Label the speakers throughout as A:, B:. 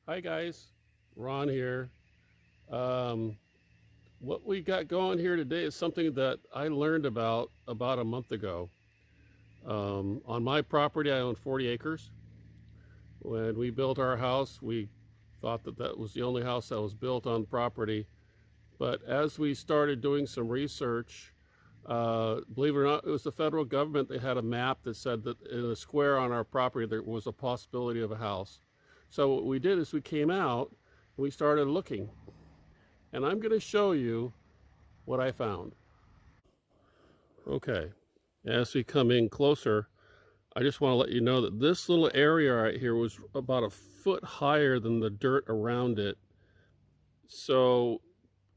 A: Hi guys, Ron here. Um, what we got going here today is something that I learned about a month ago. On my property, I own 40 acres. When we built our house, we thought that that was the only house that was built on property. But as we started doing some research, believe it or not, it was the federal government. They had a map that said that in a square on our property there was a possibility of a house. So what we did is we came out and we started looking. And I'm going to show you what I found. Okay, as we come in closer, I just want to let you know that this little area right here was about a foot higher than the dirt around it. So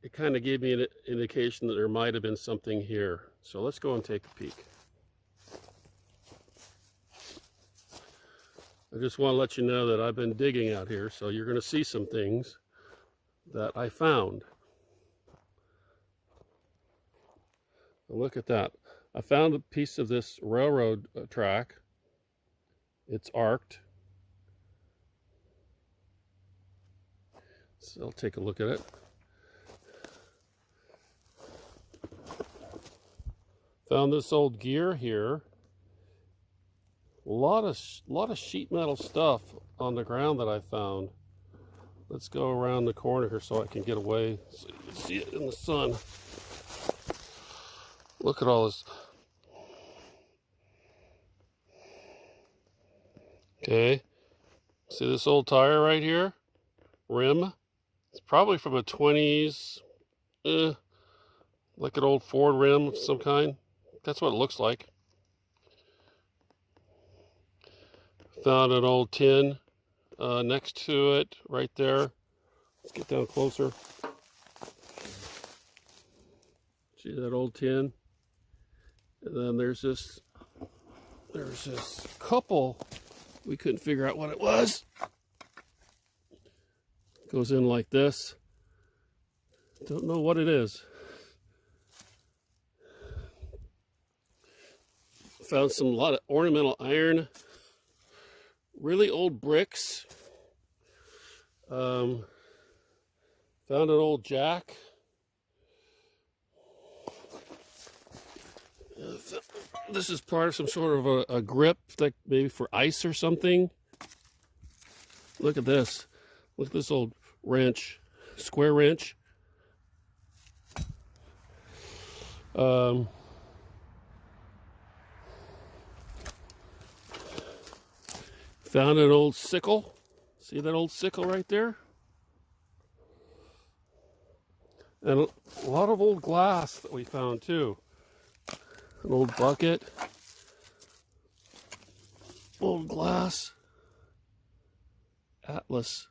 A: it kind of gave me an indication that there might have been something here. So let's go and take a peek. I just want to let you know that I've been digging out here, so you're going to see some things that I found. Look at that. I found a piece of this railroad track. It's arced. So I'll take a look at it. Found this old gear here. A lot of sheet metal stuff on the ground that I found. Let's go around the corner here so I can get away so you can see it in the sun. Look at all this. Okay, see this old tire right here? Rim. It's probably from a 20s, like an old Ford rim of some kind. That's what it looks like. Found an old tin next to it right there. Let's get down closer. See that old tin? And then there's this couple. We couldn't figure out what it was. Goes in like this. Don't know what it is. Found a lot of ornamental iron. Really old bricks. Found an old jack. This is part of some sort of a grip, like maybe for ice or something. Look at this. Look at this old wrench, square wrench. Found an old sickle. See that old sickle right there? And a lot of old glass that we found too. An old bucket. Old glass. Atlas.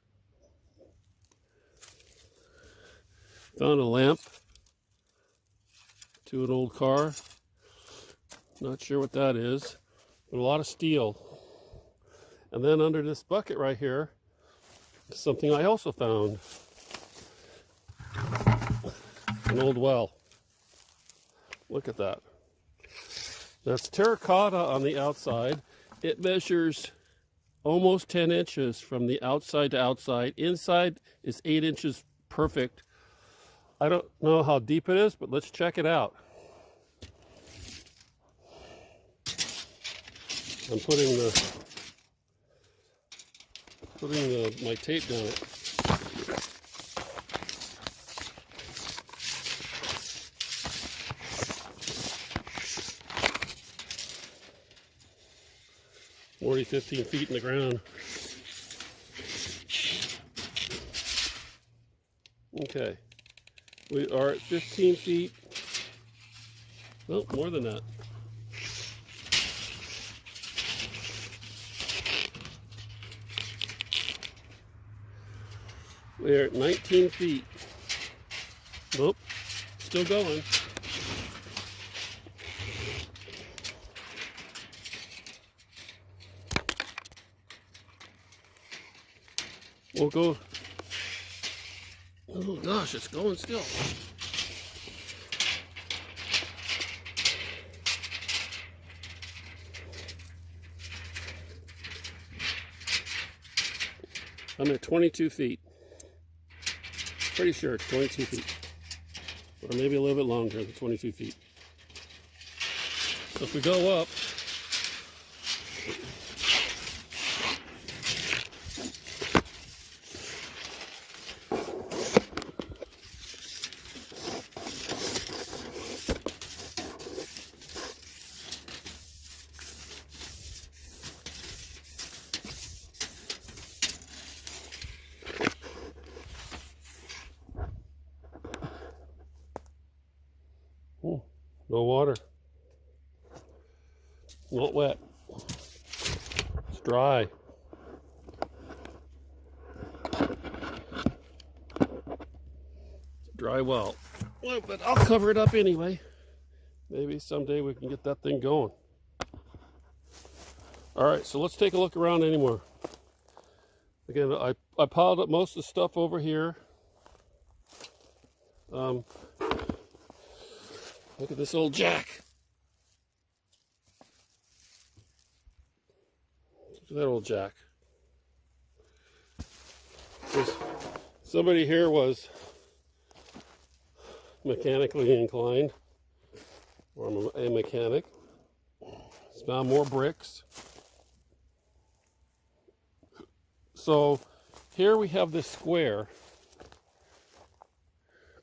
A: Found a lamp to an old car. Not sure what that is, but a lot of steel. And then under this bucket right here, something I also found. An old well. Look at that. That's terracotta on the outside. It measures almost 10 inches from the outside to outside. Inside is 8 inches perfect. I don't know how deep it is, but let's check it out. I'm putting my tape down it. Already 15 feet in the ground. Okay, we are at 15 feet. Well, more than that. We're at 19 feet. Nope, still going. We'll go. Oh gosh, it's going still. I'm at 22 feet. Pretty sure it's 22 feet. Or maybe a little bit longer than 22 feet. So if we go up, no water. Not wet. It's dry. Dry well. Well, but I'll cover it up anyway. Maybe someday we can get that thing going. All right, so let's take a look around anymore. Again, I piled up most of the stuff over here. Look at this old jack. Look at that old jack. Somebody here was mechanically inclined, or I'm a mechanic. Found more bricks. So here we have this square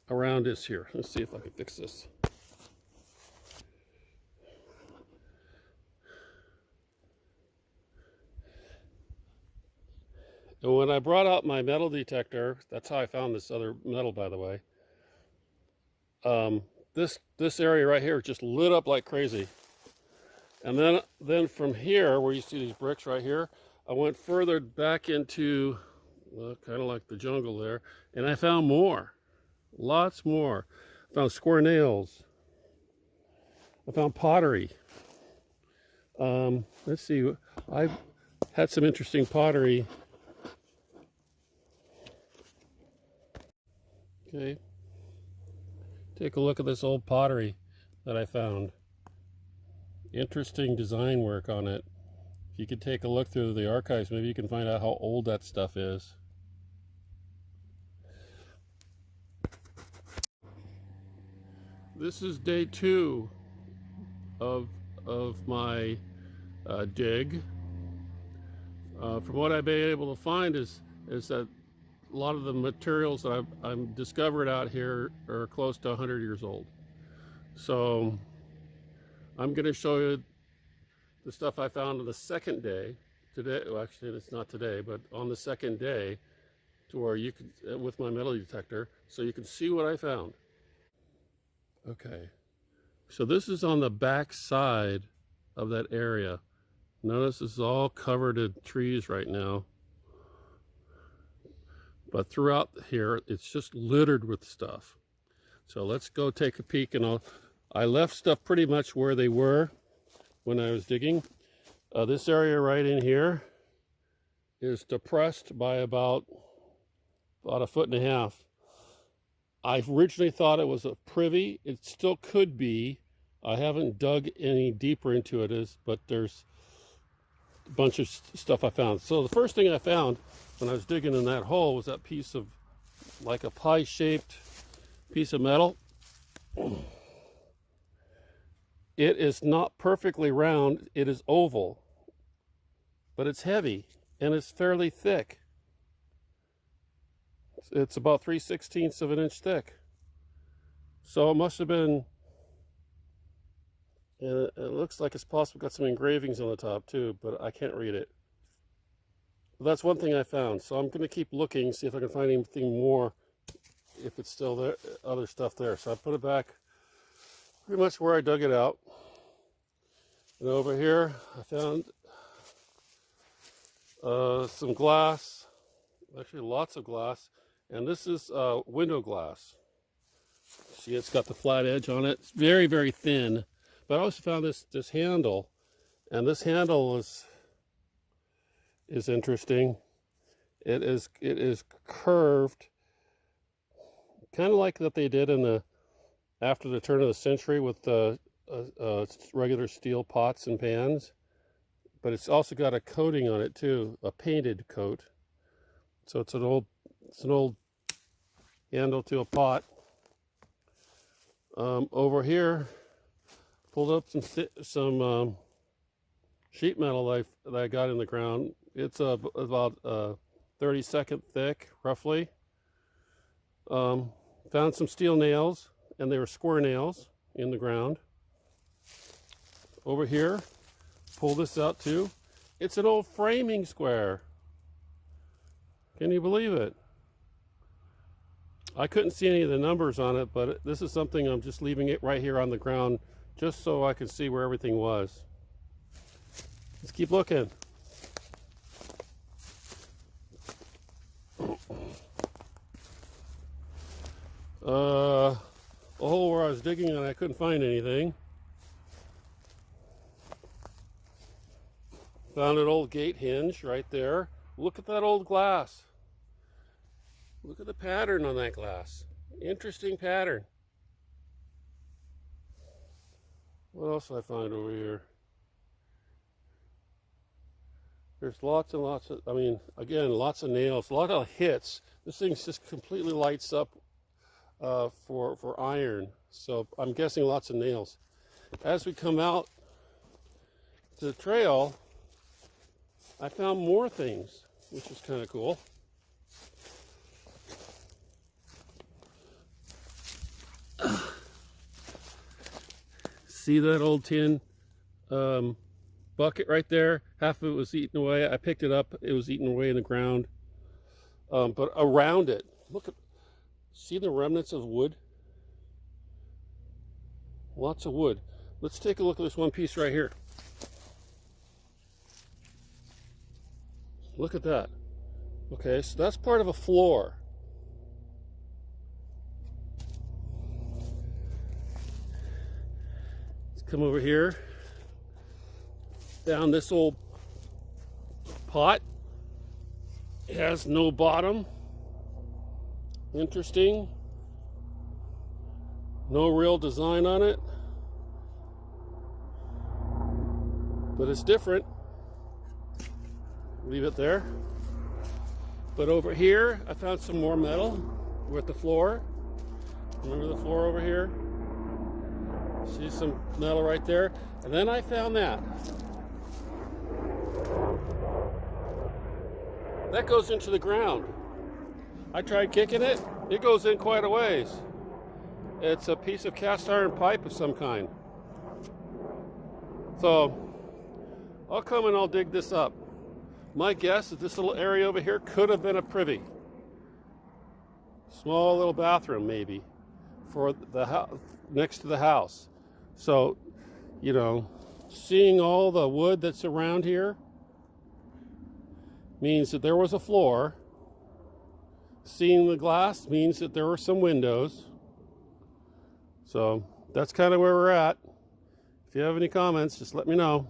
A: around us here. Let's see if I can fix this. And when I brought out my metal detector, that's how I found this other metal, by the way. This area right here just lit up like crazy. And then from here, where you see these bricks right here, I went further back into, well, kind of like the jungle there, and I found more, lots more. I found square nails. I found pottery. Let's see, I've had some interesting pottery. Okay, take a look at this old pottery that I found. Interesting design work on it. If you could take a look through the archives, maybe you can find out how old that stuff is. This is day 2 of my dig. From what I've been able to find is that a lot of the materials that I've discovered out here are close to 100 years old. So I'm going to show you the stuff I found on the second day. Today, well, actually it's not today, but on the second day, to where you can, with my metal detector, so you can see what I found. Okay, so this is on the back side of that area. Notice this is all covered in trees right now. But throughout here, it's just littered with stuff. So let's go take a peek, and I left stuff pretty much where they were when I was digging. This area right in here is depressed by about 1.5 feet. I originally thought it was a privy. It still could be. I haven't dug any deeper into it, but there's a bunch of stuff I found. So the first thing I found when I was digging in that hole was that piece of, like a pie-shaped piece of metal. It is not perfectly round, it is oval, but it's heavy and it's fairly thick. It's about 3/16 of an inch thick. So it must have been, and it looks like it's possible got some engravings on the top too, but I can't read it. But that's one thing I found. So I'm going to keep looking, see if I can find anything more, if it's still there, other stuff there. So I put it back pretty much where I dug it out. And over here, I found some glass, actually lots of glass. And this is window glass. See, it's got the flat edge on it. It's very, very thin. But I also found this handle, and this handle is interesting. It is curved, kind of like that they did after the turn of the century with the regular steel pots and pans. But it's also got a coating on it too, a painted coat. So it's an old handle to a pot. Over here, pulled up some sheet metal that I got in the ground. It's about 30-second thick, roughly. Found some steel nails, and they were square nails in the ground. Over here, pull this out too. It's an old framing square. Can you believe it? I couldn't see any of the numbers on it, but this is something I'm just leaving it right here on the ground just so I can see where everything was. Let's keep looking. A hole where I was digging and I couldn't find anything. Found an old gate hinge right there. Look at that old glass. Look at the pattern on that glass. Interesting pattern. What else did I find over here? There's lots and lots of, again, lots of nails, a lot of hits. This thing just completely lights up for iron. So I'm guessing lots of nails. As we come out to the trail, I found more things, which is kind of cool. See that old tin bucket right there? Half of it was eaten away. I picked it up. It was eaten away in the ground. But around it, see the remnants of wood? Lots of wood. Let's take a look at this one piece right here. Look at that. Okay, so that's part of a floor. Let's come over here. Found this old pot. It has no bottom. Interesting. No real design on it. But it's different. Leave it there. But over here, I found some more metal with the floor. Remember the floor over here? See some metal right there? And then I found that. That goes into the ground. I tried kicking it. It goes in quite a ways. It's a piece of cast iron pipe of some kind. So I'll come and I'll dig this up. My guess is this little area over here could have been a privy. Small little bathroom maybe for the house next to the house. So, seeing all the wood that's around here means that there was a floor. Seeing the glass means that there were some windows. So that's kind of where we're at. If you have any comments, just let me know.